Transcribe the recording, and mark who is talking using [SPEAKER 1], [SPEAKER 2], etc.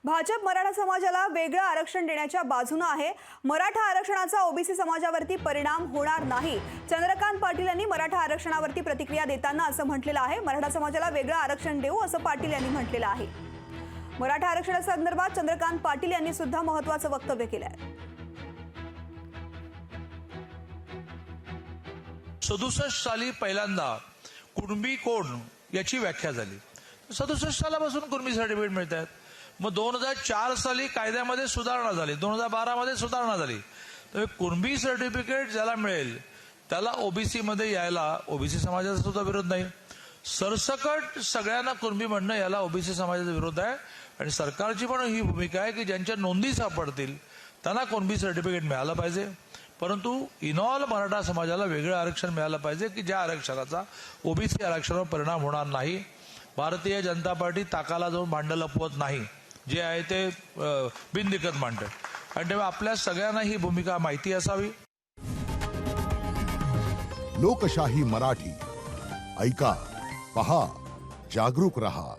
[SPEAKER 1] भाजप मराठा समाजाला वेगळं आरक्षण देण्याच्या बाजूने आहे। मराठा आरक्षणाचा ओबीसी समाजावरती परिणाम होणार नाही। चंद्रकांत पाटील यांनी मराठा आरक्षणावरती प्रतिक्रिया देताना असं म्हटलेलं आहे। मराठा समाजाला वेगळं आरक्षण देऊ असं पाटील यांनी म्हटलेलं आहे। मराठा आरक्षणासंदर्भात चंद्रकांत पाटील यांनी सुद्धा महत्त्वाचं वक्तव्य केलं आहे।
[SPEAKER 2] 67 साली पहिल्यांदा कुणबी कोण याची व्याख्या झाली। 67 सालापासून कुणबी सर्टिफिकेट मिळतात। मग 2004 साली कायद्यामध्ये सुधारणा झाली, 2012 मध्ये सुधारणा झाली। तर कुणबी सर्टिफिकेट ज्याला मिळेल त्याला ओबीसी मध्ये यायला ओबीसी समाजाचा सुद्धा विरोध नाही। सरसकट सगळ्यांना कुणबी म्हणणं याला ओबीसी समाजाचा विरोध आहे। आणि सरकारची पण ही भूमिका आहे की ज्यांच्या नोंदी सापडतील त्यांना कुणबी सर्टिफिकेट मिळालं पाहिजे, परंतु इनऑल मराठा समाजाला वेगळं आरक्षण मिळालं पाहिजे की ज्या आरक्षणाचा ओबीसी आरक्षणावर परिणाम होणार नाही। भारतीय जनता पार्टी ताकाला जाऊन भांडं लपवत नाही, जे आहे ते बिनदिक्कत मांडतात। आणि तेव्हा आपल्या सगळ्यांना ही भूमिका माहिती असावी।
[SPEAKER 3] लोकशाही मराठी ऐका, पहा, जागरूक रहा।